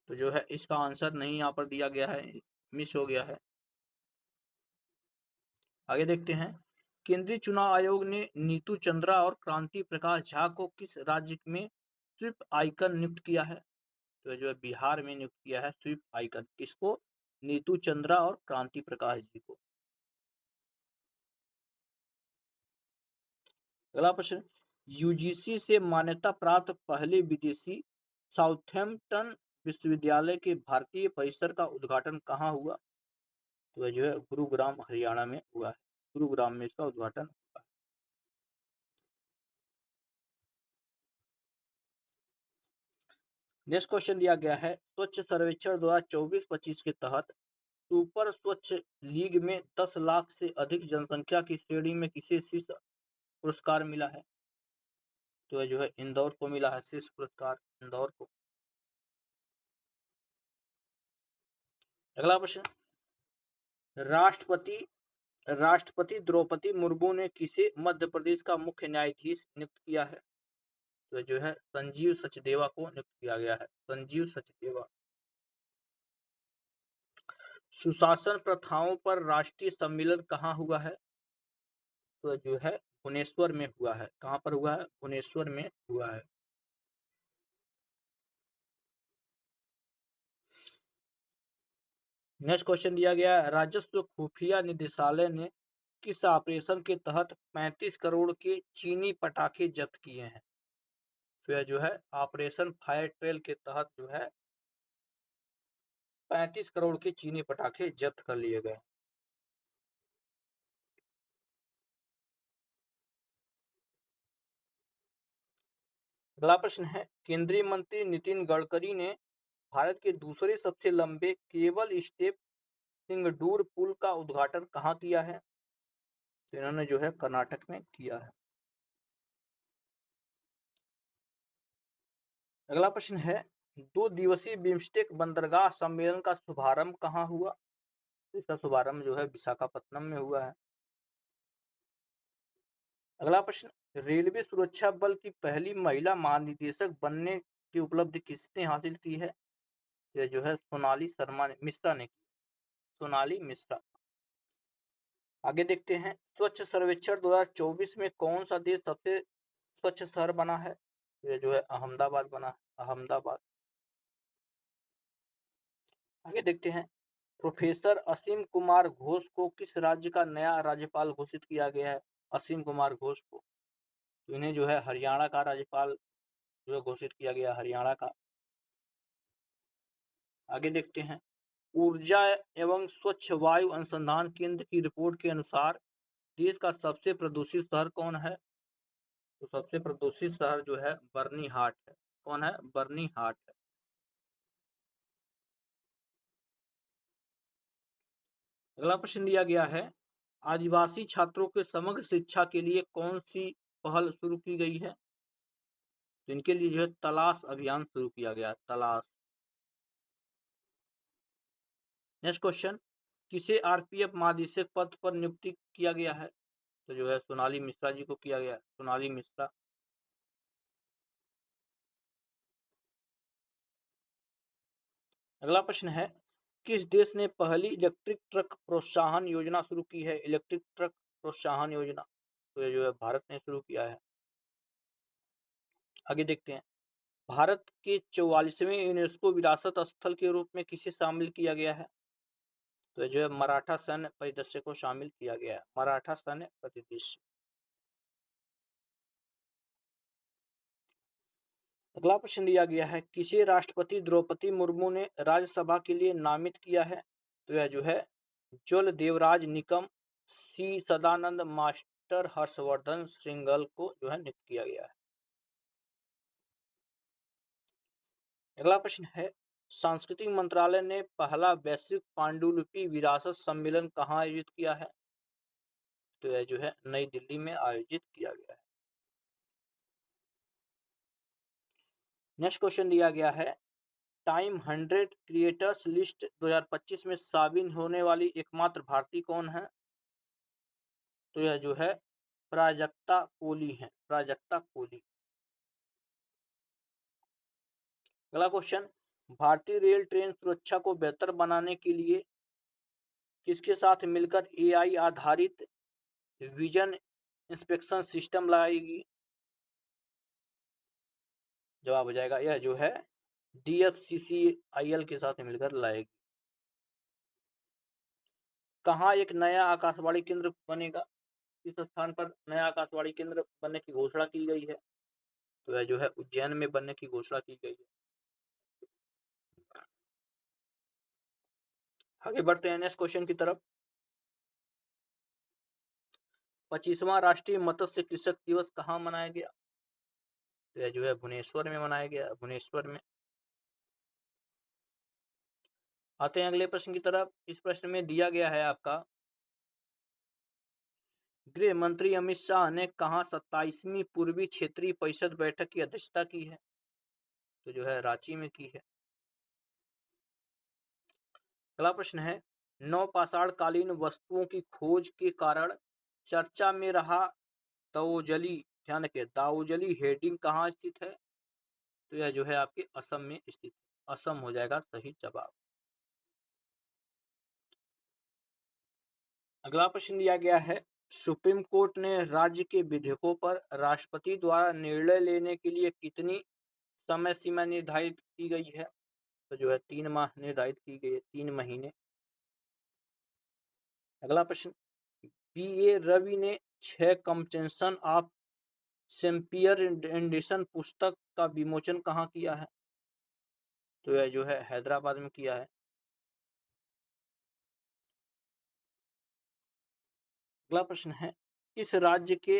तो जो है इसका आंसर नहीं यहाँ पर दिया गया है, मिस हो गया है। आगे देखते हैं, केंद्रीय चुनाव आयोग ने नीतू चंद्रा और क्रांति प्रकाश झा को किस राज्य में स्वीप आइकन नियुक्त किया है? तो जो है बिहार में नियुक्त किया है स्वीप आइकन। किसको? नीतू चंद्रा और क्रांति प्रकाश जी को। अगला प्रश्न, यूजीसी से मान्यता प्राप्त पहले विदेशी साउथैम्पटन विश्वविद्यालय के भारतीय परिसर का उद्घाटन कहाँ हुआ? तो जो है गुरुग्राम हरियाणा में हुआ है, गुरुग्राम में इसका उद्घाटन हुआ है। नेक्स्ट क्वेश्चन दिया गया है, स्वच्छ सर्वेक्षण 2024-25 के तहत सुपर स्वच्छ लीग में 10 लाख से अधिक जनसंख्या की श्रेणी में किसे शीर्ष पुरस्कार मिला है? तो जो है इंदौर को मिला है शीर्ष पुरस्कार, इंदौर को। अगला प्रश्न, राष्ट्रपति राष्ट्रपति द्रौपदी मुर्मू ने किसे मध्य प्रदेश का मुख्य न्यायाधीश नियुक्त किया है? तो जो है संजीव सचदेवा को नियुक्त किया गया है, संजीव सचदेवा। सुशासन प्रथाओं पर राष्ट्रीय सम्मेलन कहाँ हुआ है? तो जो है भुवनेश्वर में हुआ है। कहाँ पर हुआ है? भुवनेश्वर में हुआ है। नेक्स्ट क्वेश्चन दिया गया है, राजस्व खुफिया निदेशालय ने किस ऑपरेशन के तहत 35 करोड़ के चीनी पटाखे जब्त किए हैं? तो यह जो है ऑपरेशन फायर ट्रेल के तहत जो है 35 करोड़ के चीनी पटाखे जब्त कर लिए गए। अगला प्रश्न है, केंद्रीय मंत्री नितिन गडकरी ने भारत के दूसरे सबसे लंबे केबल स्टेप सिंगडूर पुल का उद्घाटन कहाँ किया है? तो इन्होंने जो है कर्नाटक में किया है। अगला प्रश्न है, 2 दिवसीय बिम्स्टेक बंदरगाह सम्मेलन का शुभारंभ कहाँ हुआ? इसका शुभारंभ जो है विशाखापत्तनम में हुआ है। अगला प्रश्न, रेलवे सुरक्षा बल की पहली महिला महानिदेशक बनने की उपलब्धि किसने हासिल की है? यह जो है सोनाली शर्मा मिश्रा ने की, सोनाली मिश्रा। आगे देखते हैं, स्वच्छ सर्वेक्षण 2024 में कौन सा देश सबसे स्वच्छ शहर बना है? यह जो है अहमदाबाद बना है, अहमदाबाद। आगे देखते हैं, प्रोफेसर असीम कुमार घोष को किस राज्य का नया राज्यपाल घोषित किया गया है? असीम कुमार घोष को, तो इन्हें जो है हरियाणा का राज्यपाल जो घोषित किया गया, हरियाणा का। आगे देखते हैं, ऊर्जा एवं स्वच्छ वायु अनुसंधान केंद्र की रिपोर्ट के अनुसार देश का सबसे प्रदूषित शहर कौन है? तो सबसे प्रदूषित शहर जो है बर्नीहाट है। कौन है? बर्नीहाट है। अगला प्रश्न दिया गया है, आदिवासी छात्रों के समग्र शिक्षा के लिए कौन सी पहल शुरू की गई है? तो इनके लिए जो है तलाश अभियान शुरू किया गया, तलाश। नेक्स्ट क्वेश्चन, किसे आरपीएफ महानिदेशक पद पर नियुक्ति किया गया है? तो जो है सोनाली मिश्रा जी को किया गया, सोनाली मिश्रा। अगला प्रश्न है, किस देश ने पहली इलेक्ट्रिक ट्रक प्रोत्साहन योजना शुरू की है? इलेक्ट्रिक ट्रक प्रोत्साहन योजना, तो ये जो है भारत ने शुरू किया है। आगे देखते हैं, भारत के 44वें यूनेस्को विरासत स्थल के रूप में किसे शामिल किया गया है? तो जो है मराठा सैन्य परिदृश्य को शामिल किया गया है, मराठा सैन्य परिदृश्य। अगला प्रश्न दिया गया है, किसे राष्ट्रपति द्रौपदी मुर्मू ने राज्यसभा के लिए नामित किया है? तो यह जो है जल देवराज निकम, सी सदानंद, मास्टर हर्षवर्धन श्रृंगल को जो है नियुक्त किया गया है। अगला प्रश्न है, सांस्कृतिक मंत्रालय ने पहला वैश्विक पांडुलिपि विरासत सम्मेलन कहाँ आयोजित किया है? तो यह जो है नई दिल्ली में आयोजित किया गया है। नेक्स्ट क्वेश्चन दिया गया है, टाइम 100 क्रिएटर्स लिस्ट 2025 में शामिल होने वाली एकमात्र भारतीय कौन है? तो यह जो है प्राजक्ता कोली है, प्राजक्ता कोली। अगला क्वेश्चन, भारतीय रेल ट्रेन सुरक्षा को बेहतर बनाने के लिए किसके साथ मिलकर एआई आधारित विजन इंस्पेक्शन सिस्टम लाएगी? जवाब हो जाएगा यह जो है DFCCIL के साथ मिलकर लाएगी। कहाँ एक नया आकाशवाणी केंद्र बनेगा? इस स्थान पर नया आकाशवाणी केंद्र बनने की घोषणा की गई है। तो यह जो है उज्जैन में बनने की घोषणा की गई है। आगे बढ़ते हैं नेक्स्ट क्वेश्चन की तरफ। 25वां राष्ट्रीय मत्स्य कृषक दिवस कहाँ मनाया गया? तो यह जो है भुवनेश्वर में मनाया गया, भुवनेश्वर में। आते हैं अगले प्रश्न की तरफ। इस प्रश्न में दिया गया है आपका, गृह मंत्री अमित शाह ने कहा 27वीं पूर्वी क्षेत्रीय परिषद बैठक की अध्यक्षता की है? तो जो है रांची में की है। अगला प्रश्न है, नवपाषाण कालीन वस्तुओं की खोज के कारण चर्चा में रहा दाओजली, ध्यान रखिए दाओजली हेडिंग कहाँ स्थित है? तो यह जो है आपके असम में स्थित है। असम हो जाएगा सही जवाब। अगला प्रश्न दिया गया है, सुप्रीम कोर्ट ने राज्य के विधेयकों पर राष्ट्रपति द्वारा निर्णय लेने के लिए कितनी समय सीमा निर्धारित की गई है? तो जो है 3 माह निर्धारित की गई है, 3 महीने। अगला प्रश्न, BA रवि ने 6 कंपटीशन ऑफ शेक्सपियर एडिशन पुस्तक का विमोचन कहाँ किया है? तो यह जो है हैदराबाद में किया है। अगला प्रश्न है, इस राज्य के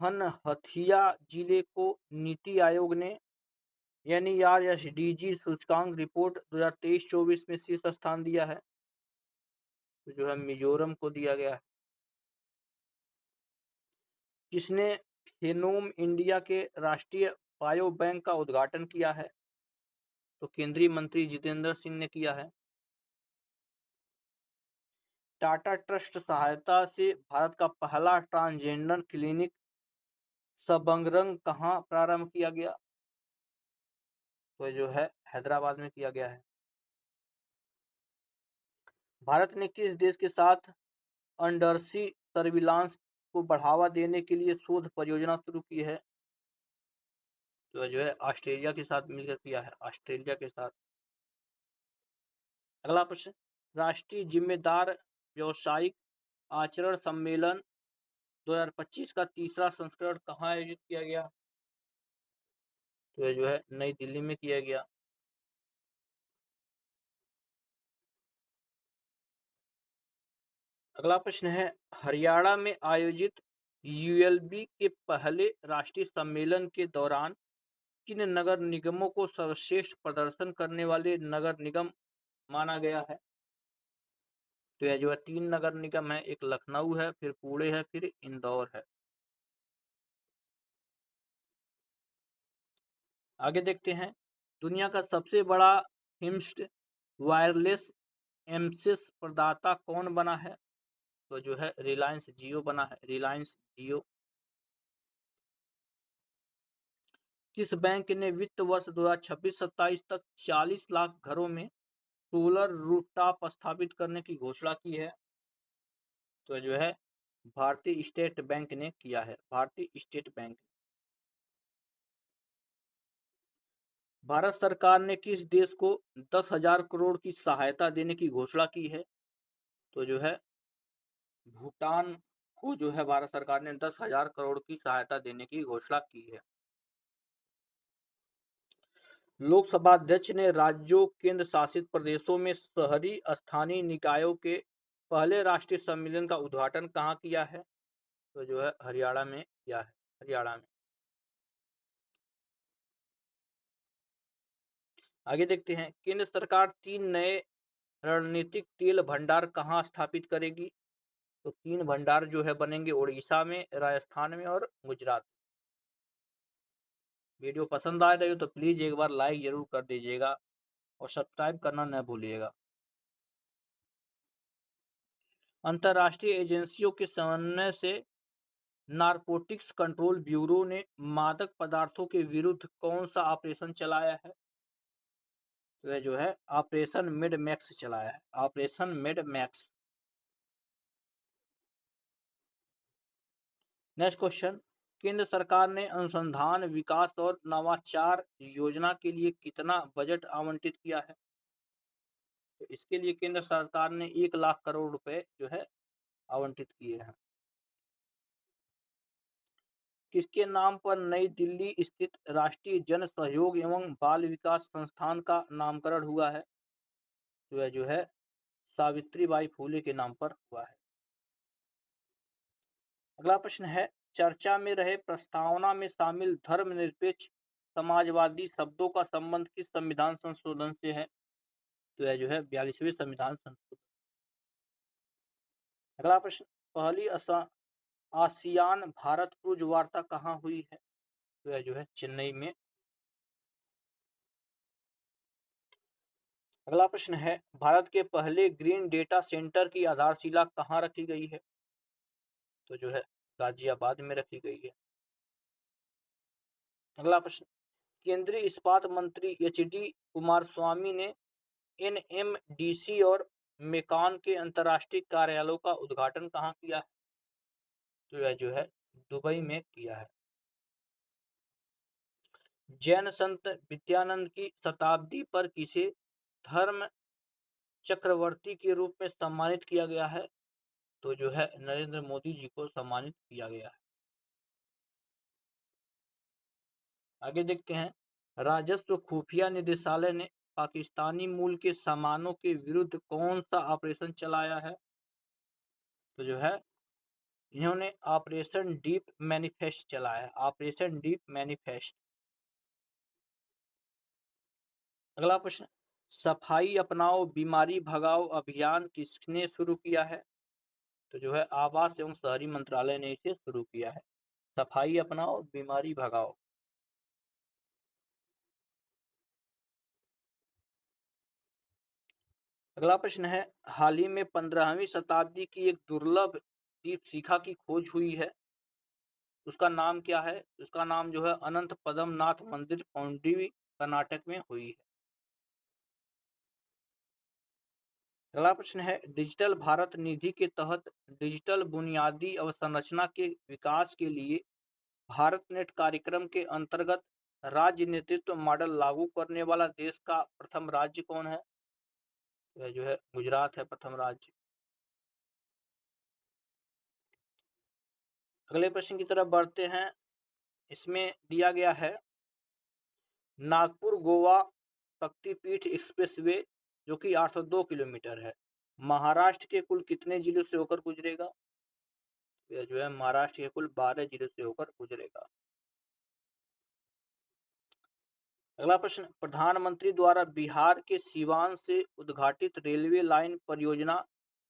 हनहथिया जिले को नीति आयोग ने NERSDG सूचकांक रिपोर्ट 2023-24 में शीर्ष स्थान दिया है? तो जो है मिजोरम को दिया गया है। किसने फेनोम इंडिया के राष्ट्रीय बायो बैंक का उद्घाटन किया है? तो केंद्रीय मंत्री जितेंद्र सिंह ने किया है। टाटा ट्रस्ट सहायता से भारत का पहला ट्रांसजेंडर क्लिनिक सबंगरंग कहाँ प्रारंभ किया गया? तो जो है हैदराबाद में किया गया है। भारत ने किस देश के साथ अंडरसी सर्विलांस को बढ़ावा देने के लिए शोध परियोजना शुरू की है? तो जो है ऑस्ट्रेलिया के साथ मिलकर किया है, ऑस्ट्रेलिया के साथ। अगला प्रश्न, राष्ट्रीय जिम्मेदार व्यावसायिक आचरण सम्मेलन 2025 का तीसरा संस्करण कहाँ आयोजित किया गया? तो जो है नई दिल्ली में किया गया। अगला प्रश्न है, हरियाणा में आयोजित ULB के पहले राष्ट्रीय सम्मेलन के दौरान किन नगर निगमों को सर्वश्रेष्ठ प्रदर्शन करने वाले नगर निगम माना गया है? तो यह जो है 3 नगर निगम है, एक लखनऊ है, फिर पुणे है, फिर इंदौर है। आगे देखते हैं, दुनिया का सबसे बड़ा फिक्स्ड वायरलेस एमसीएस प्रदाता कौन बना है? तो जो है रिलायंस जियो बना है, रिलायंस जियो। किस बैंक ने वित्त वर्ष 2026-27 तक 40 लाख घरों में सोलर रूफटॉप स्थापित करने की घोषणा की है? तो जो है भारतीय स्टेट बैंक ने किया है, भारतीय स्टेट बैंक। भारत सरकार ने किस देश को 10,000 करोड़ की सहायता देने की घोषणा की है? तो जो है भूटान को जो है भारत सरकार ने 10,000 करोड़ की सहायता देने की घोषणा की है। लोकसभा अध्यक्ष ने राज्यों केंद्र शासित प्रदेशों में शहरी स्थानीय निकायों के पहले राष्ट्रीय सम्मेलन का उद्घाटन कहाँ किया है? तो जो है हरियाणा में किया है, हरियाणा में। आगे देखते हैं, केंद्र सरकार 3 नए रणनीतिक तेल भंडार कहाँ स्थापित करेगी? तो 3 भंडार जो है बनेंगे उड़ीसा में, राजस्थान में और गुजरात। वीडियो पसंद आ रही हो तो प्लीज एक बार लाइक जरूर कर दीजिएगा और सब्सक्राइब करना न भूलिएगा। अंतर्राष्ट्रीय एजेंसियों के समन्वय से नारकोटिक्स कंट्रोल ब्यूरो ने मादक पदार्थों के विरुद्ध कौन सा ऑपरेशन चलाया है? तो यह जो है ऑपरेशन मिड मैक्स चलाया है, operation mid max. Next question, केंद्र सरकार ने अनुसंधान विकास और नवाचार योजना के लिए कितना बजट आवंटित किया है? तो इसके लिए केंद्र सरकार ने 1 लाख करोड़ रुपए जो है आवंटित किए हैं। किसके नाम पर नई दिल्ली स्थित राष्ट्रीय जन सहयोग एवं बाल विकास संस्थान का नामकरण हुआ है? तो यह जो है सावित्रीबाई फूले के नाम पर हुआ है। अगला प्रश्न है, चर्चा में रहे प्रस्तावना में शामिल धर्मनिरपेक्ष समाजवादी शब्दों का संबंध किस संविधान संशोधन से है? तो यह जो है 42वें संविधान संशोधन। अगला प्रश्न, पहली आसियान भारत क्रूज वार्ता कहाँ हुई है? तो यह जो है चेन्नई में। अगला प्रश्न है, भारत के पहले ग्रीन डेटा सेंटर की आधारशिला कहाँ रखी गई है? तो जो है गाजियाबाद में रखी गई है। अगला प्रश्न, केंद्रीय इस्पात मंत्री एच.डी. कुमारस्वामी ने एनएमडीसी और मेकॉन के अंतर्राष्ट्रीय कार्यालयों का उद्घाटन कहाँ किया है? तो यह जो है दुबई में किया है। जैन संत विद्यानंद की शताब्दी पर किसे धर्म चक्रवर्ती के रूप में सम्मानित किया गया है? तो जो है नरेंद्र मोदी जी को सम्मानित किया गया है। आगे देखते हैं, राजस्व खुफिया निदेशालय ने पाकिस्तानी मूल के सामानों के विरुद्ध कौन सा ऑपरेशन चलाया है? तो जो है इन्होंने ऑपरेशन डीप मैनिफेस्ट चलाया है, ऑपरेशन डीप मैनिफेस्ट। अगला प्रश्न, सफाई अपनाओ बीमारी भगाओ अभियान किसने शुरू किया है? तो जो है आवास एवं शहरी मंत्रालय ने इसे शुरू किया है, सफाई अपनाओ बीमारी भगाओ। अगला प्रश्न है, हाल ही में 15वीं शताब्दी की एक दुर्लभ दीपशिखा की खोज हुई है, उसका नाम क्या है? उसका नाम जो है अनंत पद्मनाथ मंदिर पौंडीवी कर्नाटक में हुई है। अगला प्रश्न है, डिजिटल भारत निधि के तहत डिजिटल बुनियादी अवसंरचना के विकास के लिए भारत नेट कार्यक्रम के अंतर्गत राज्य नेतृत्व मॉडल लागू करने वाला देश का प्रथम राज्य कौन है? यह जो है गुजरात है प्रथम राज्य। अगले प्रश्न की तरफ बढ़ते हैं, इसमें दिया गया है, नागपुर गोवा शक्तिपीठ एक्सप्रेसवे जो कि 802 किलोमीटर है, महाराष्ट्र के कुल कितने जिलों से होकर गुजरेगा? यह जो है महाराष्ट्र के कुल 12 जिलों से होकर गुजरेगा। अगला प्रश्न, प्रधानमंत्री द्वारा बिहार के सिवान से उद्घाटित रेलवे लाइन परियोजना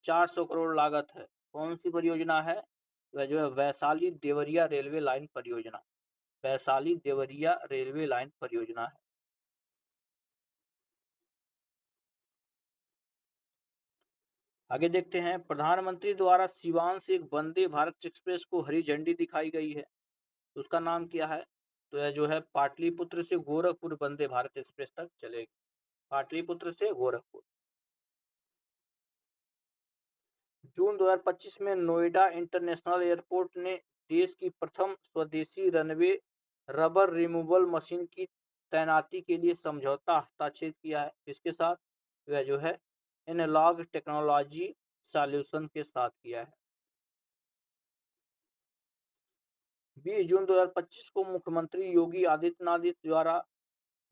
400 करोड़ लागत है, कौन सी परियोजना है? वह जो है वैशाली देवरिया रेलवे लाइन परियोजना, वैशाली देवरिया रेलवे लाइन परियोजना है। आगे देखते हैं, प्रधानमंत्री द्वारा सिवान से एक वंदे भारत एक्सप्रेस को हरी झंडी दिखाई गई है, तो उसका नाम क्या है? तो यह जो है पाटलिपुत्र से गोरखपुर वंदे भारत एक्सप्रेस तक चलेगी, पाटलिपुत्र से गोरखपुर। जून 2025 में नोएडा इंटरनेशनल एयरपोर्ट ने देश की प्रथम स्वदेशी रनवे रबर रिमूवल मशीन की तैनाती के लिए समझौता हस्ताक्षर किया है, इसके साथ वह जो है एनालॉग टेक्नोलॉजी सॉल्यूशन के साथ किया है। 20 जून 2025 को मुख्यमंत्री योगी आदित्यनाथ द्वारा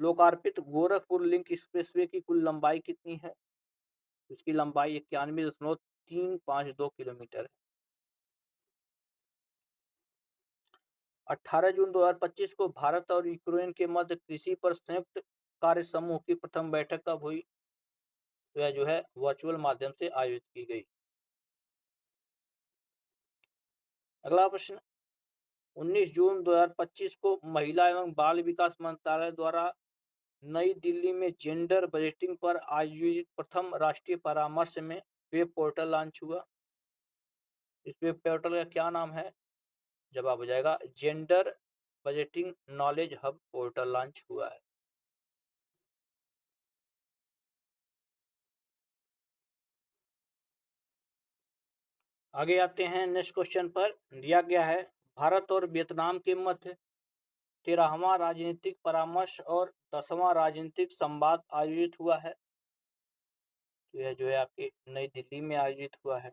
लोकार्पित गोरखपुर लिंक एक्सप्रेसवे की कुल लंबाई कितनी है? उसकी लंबाई 91.352 किलोमीटर है। 18 जून 2025 को भारत और यूक्रेन के मध्य कृषि पर संयुक्त कार्य समूह की प्रथम बैठक कब हुई? तो यह जो है वर्चुअल माध्यम से आयोजित की गई। अगला प्रश्न, 19 जून 2025 को महिला एवं बाल विकास मंत्रालय द्वारा नई दिल्ली में जेंडर बजटिंग पर आयोजित प्रथम राष्ट्रीय परामर्श में वेब पोर्टल लॉन्च हुआ। इस वेब पोर्टल का क्या नाम है? जवाब हो जाएगा gender budgeting knowledge hub portal launch हुआ है। आगे आते हैं नेक्स्ट क्वेश्चन पर। दिया गया है भारत और वियतनाम के मध्य 13वां राजनीतिक परामर्श और 10वां राजनीतिक संवाद आयोजित हुआ है। तो यह जो है आपकी नई दिल्ली में आयोजित हुआ है।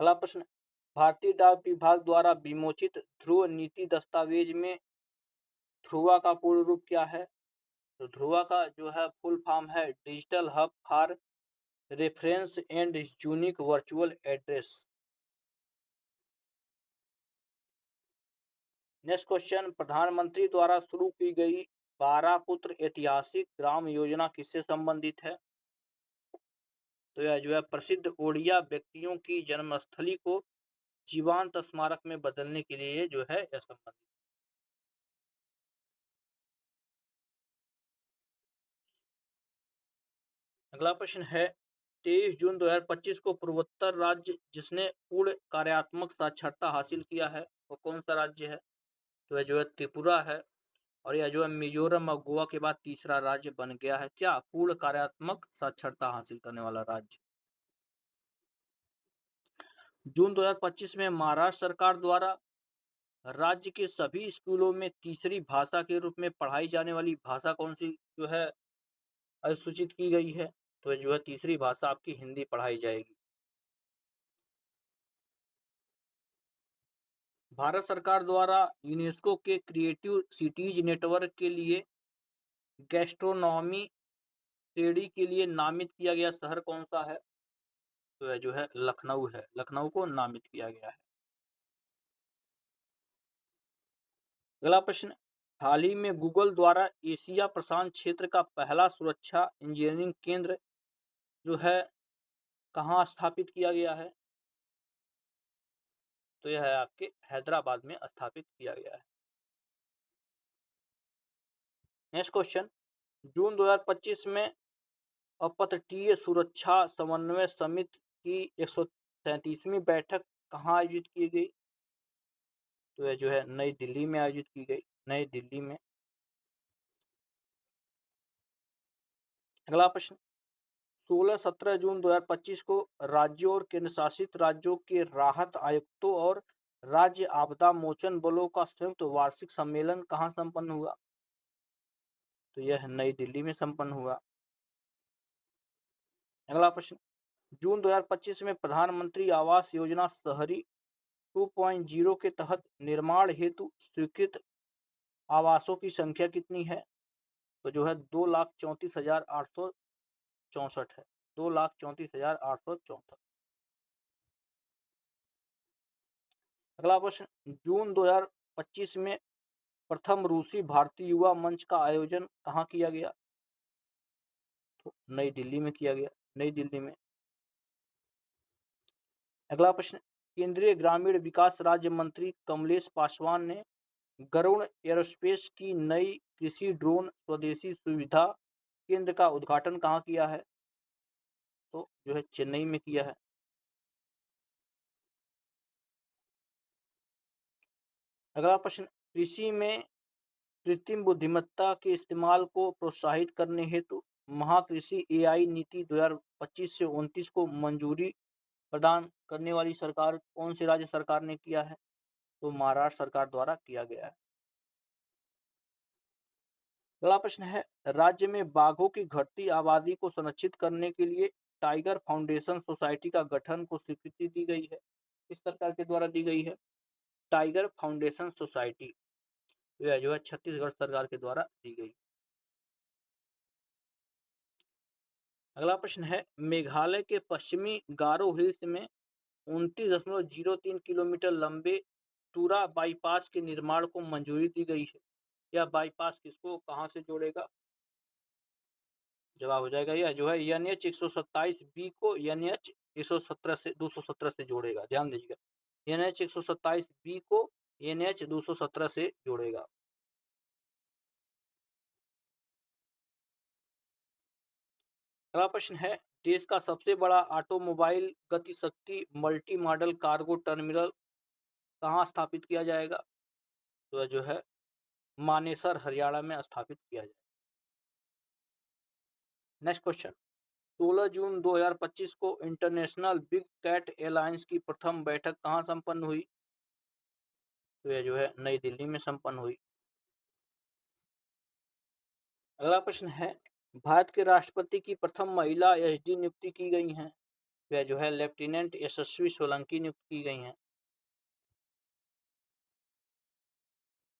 अगला प्रश्न, भारतीय डाक विभाग द्वारा विमोचित ध्रुव नीति दस्तावेज में ध्रुवा का पूर्ण रूप क्या है? तो ध्रुवा का जो है फुल फॉर्म है digital hub for reference and unique virtual address. Next question, प्रधानमंत्री द्वारा शुरू की गई 12 पुत्र ऐतिहासिक ग्राम योजना किससे संबंधित है? तो यह जो है प्रसिद्ध ओडिया व्यक्तियों की जन्मस्थली को जीवांत स्मारक में बदलने के लिए जो है यह संबंधित। अगला प्रश्न है 23 जून 2025 को पूर्वोत्तर राज्य जिसने पूर्ण कार्यात्मक साक्षरता हासिल किया है वो कौन सा राज्य है? तो यह जो है त्रिपुरा है। और यह जो है मिजोरम और गोवा के बाद तीसरा राज्य बन गया है क्या पूर्ण कार्यात्मक साक्षरता हासिल करने वाला राज्य। जून 2025 में महाराष्ट्र सरकार द्वारा राज्य के सभी स्कूलों में तीसरी भाषा के रूप में पढ़ाई जाने वाली भाषा कौन सी जो है अधिसूचित की गई है? तो जो है तीसरी भाषा आपकी हिंदी पढ़ाई जाएगी। भारत सरकार द्वारा यूनेस्को के क्रिएटिव सिटीज नेटवर्क के लिए गैस्ट्रोनॉमी श्रेणी के लिए नामित किया गया शहर कौन सा है? तो यह जो है लखनऊ है। लखनऊ को नामित किया गया है। अगला प्रश्न, हाल ही में गूगल द्वारा एशिया प्रशांत क्षेत्र का पहला सुरक्षा इंजीनियरिंग केंद्र जो है कहाँ स्थापित किया गया है? तो यह है आपके हैदराबाद में स्थापित किया गया है। नेक्स्ट क्वेश्चन, जून 2025 में अपतटीय सुरक्षा समन्वय समिति की 137वीं बैठक कहाँ आयोजित की गई? तो यह जो है नई दिल्ली में आयोजित की गई। नई दिल्ली में। अगला प्रश्न, 16-17 जून 2025 को राज्यों और केंद्रशासित राज्यों के राहत आयुक्तों और राज्य आपदा मोचन बलों का संयुक्त वार्षिक सम्मेलन कहाँ संपन्न हुआ? तो यह नई दिल्ली में संपन्न हुआ। अगला प्रश्न, जून 2025 में प्रधानमंत्री आवास योजना शहरी 2.0 के तहत निर्माण हेतु स्वीकृत आवासों की संख्या कितनी है? तो जो है 2,34,864 है। 2,34,864। अगला प्रश्न, जून 2025 में प्रथम रूसी भारतीय युवा मंच का आयोजन कहाँ किया गया? तो नई दिल्ली में किया गया। नई दिल्ली में। अगला प्रश्न, केंद्रीय ग्रामीण विकास राज्य मंत्री कमलेश पासवान ने गरुड़ एरोस्पेस की नई कृषि ड्रोन स्वदेशी सुविधा केंद्र का उद्घाटन कहाँ किया है? तो जो है चेन्नई में किया है। अगला प्रश्न, कृषि में कृत्रिम बुद्धिमत्ता के इस्तेमाल को प्रोत्साहित करने हेतु महाकृषि एआई नीति 2025 से 29 को मंजूरी प्रदान करने वाली सरकार कौन सी राज्य सरकार ने किया है? तो महाराष्ट्र सरकार द्वारा किया गया है। अगला प्रश्न है, राज्य में बाघों की घटती आबादी को संरक्षित करने के लिए टाइगर फाउंडेशन सोसाइटी का गठन को स्वीकृति दी गई है। किस सरकार के द्वारा दी गई है? Tiger foundation society. यह जो है छत्तीसगढ़ सरकार के द्वारा दी गई। अगला प्रश्न है, मेघालय के पश्चिमी गारो हिल्स में 29.03 किलोमीटर लंबे तुरा बाईपास के निर्माण को मंजूरी दी गई है। यह बाईपास किसको कहां से जोड़ेगा? जवाब हो जाएगा यह जो है NH 127B को NH 217 से जोड़ेगा। ध्यान दीजिएगा, NH 127B को NH 217 से जोड़ेगा। अगला प्रश्न है, देश का सबसे बड़ा automobile Gatishakti multi modal cargo terminal कहाँ स्थापित किया जाएगा? तो जो है मानेसर हरियाणा में स्थापित किया जाएगा। नेक्स्ट क्वेश्चन, 16 जून 2025 को इंटरनेशनल बिग कैट एलायंस की प्रथम बैठक कहाँ संपन्न हुई? तो यह जो है नई दिल्ली में संपन्न हुई। अगला प्रश्न है, भारत के राष्ट्रपति की प्रथम महिला एसडी नियुक्ति की गई हैं। वह जो है लेफ्टिनेंट यशस्वी सोलंकी नियुक्त की गई हैं।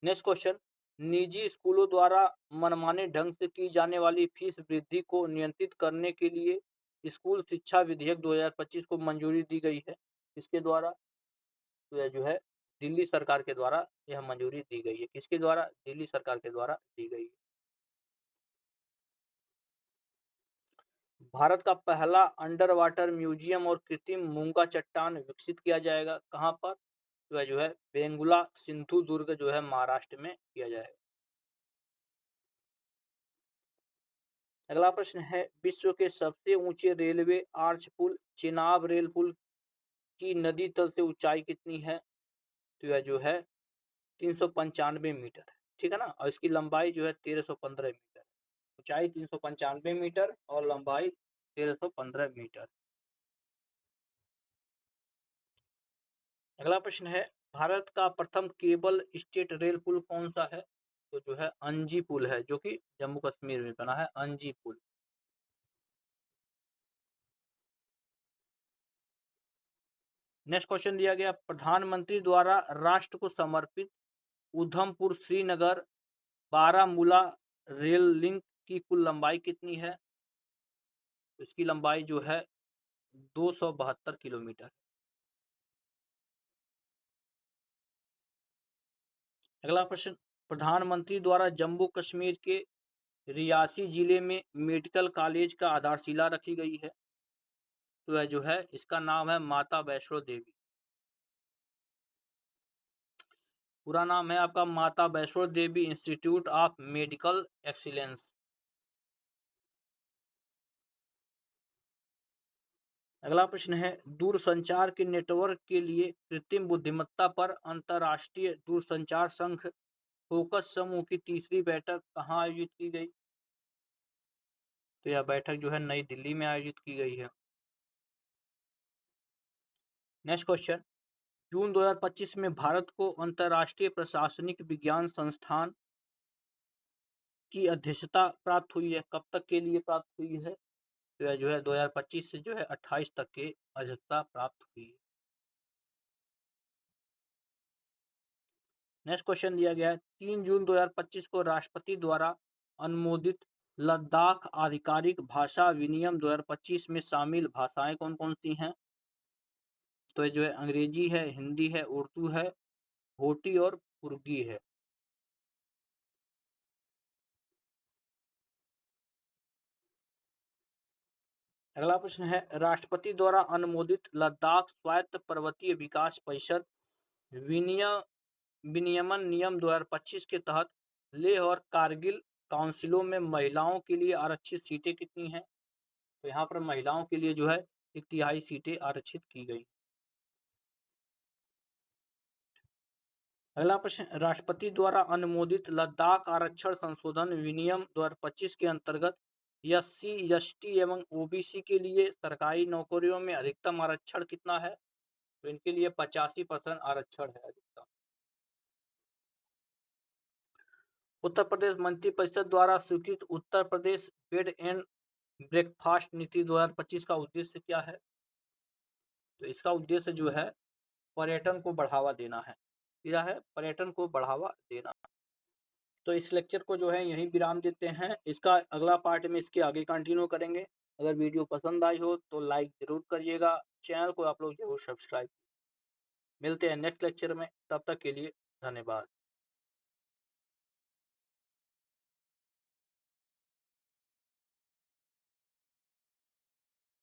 नेक्स्ट क्वेश्चन, निजी स्कूलों द्वारा मनमाने ढंग से की जाने वाली फीस वृद्धि को नियंत्रित करने के लिए स्कूल शिक्षा विधेयक 2025 को मंजूरी दी गई है। इसके द्वारा तो यह जो है दिल्ली सरकार के द्वारा यह मंजूरी दी गई है। किसके द्वारा? दिल्ली सरकार के द्वारा दी गई है। भारत का पहला अंडर वाटर म्यूजियम और कृत्रिम मूंगा चट्टान विकसित किया जाएगा। कहाँ पर? तो जो है बेंगुला सिंधु दुर्ग जो है महाराष्ट्र में किया जाएगा। अगला प्रश्न है, विश्व के सबसे ऊंचे रेलवे आर्च पुल चेनाब रेल पुल की नदी तल से ऊंचाई कितनी है? तो यह जो है 395 मीटर है। ठीक है ना, और इसकी लंबाई जो है 1315 मीटर, ऊंचाई 395 मीटर और लंबाई 1315 मीटर। अगला प्रश्न है, भारत का प्रथम केबल स्टेट रेल पुल कौन सा है? तो जो है अंजी पुल है, जो कि जम्मू कश्मीर में बना है, अंजी पुल। नेक्स्ट क्वेश्चन दिया गया, प्रधानमंत्री द्वारा राष्ट्र को समर्पित उधमपुर श्रीनगर बारामूला रेल लिंक की कुल लंबाई कितनी है? इसकी लंबाई जो है 272 किलोमीटर। अगला प्रश्न, प्रधानमंत्री द्वारा जम्मू कश्मीर के रियासी जिले में मेडिकल कॉलेज का आधारशिला रखी गई है। तो यह जो है इसका नाम है माता वैष्णो देवी। पूरा नाम है आपका माता Vaishno Devi institute of medical excellence. अगला प्रश्न है, दूरसंचार के नेटवर्क के लिए कृत्रिम बुद्धिमत्ता पर अंतर्राष्ट्रीय दूरसंचार संघ फोकस समूह की तीसरी बैठक कहाँ आयोजित की गई? तो यह बैठक जो है नई दिल्ली में आयोजित की गई है। नेक्स्ट क्वेश्चन, जून 2025 में भारत को अंतर्राष्ट्रीय प्रशासनिक विज्ञान संस्थान की अध्यक्षता प्राप्त हुई है। कब तक के लिए प्राप्त हुई है? तो यह जो है 2025 से जो है 28 तक के अध्यक्षता प्राप्त हुई है। नेक्स्ट क्वेश्चन दिया गया है, 3 जून 2025 को राष्ट्रपति द्वारा अनुमोदित लद्दाख आधिकारिक भाषा विनियम 2025 में शामिल भाषाएं कौन कौन सी हैं? तो ये जो है अंग्रेजी है, हिंदी है, उर्दू है, होटी और पुर्गी है। अगला प्रश्न है, राष्ट्रपति द्वारा अनुमोदित लद्दाख स्वायत्त पर्वतीय विकास परिषद विनियमन नियम 2025 के तहत लेह और कारगिल काउंसिलों में महिलाओं के लिए आरक्षित सीटें कितनी हैं? तो यहाँ पर महिलाओं के लिए जो है 1/3 सीटें आरक्षित की गई। अगला प्रश्न, राष्ट्रपति द्वारा अनुमोदित लद्दाख आरक्षण संशोधन विनियम 2025 के अंतर्गत SC ST एवं OBC के लिए सरकारी नौकरियों में अधिकतम आरक्षण कितना है? तो इनके लिए 85% आरक्षण है अधिकतम। उत्तर प्रदेश मंत्रिपरिषद द्वारा स्वीकृत Uttar Pradesh bed and breakfast नीति 2025 का उद्देश्य क्या है? तो इसका उद्देश्य जो है पर्यटन को बढ़ावा देना है। क्या है? पर्यटन को बढ़ावा देना। तो इस लेक्चर को जो है यहीं विराम देते हैं। इसका अगला पार्ट में इसके आगे कंटिन्यू करेंगे। अगर वीडियो पसंद आई हो तो लाइक ज़रूर करिएगा, चैनल को आप लोग ज़रूर सब्सक्राइब। मिलते हैं नेक्स्ट लेक्चर में, तब तक के लिए धन्यवाद।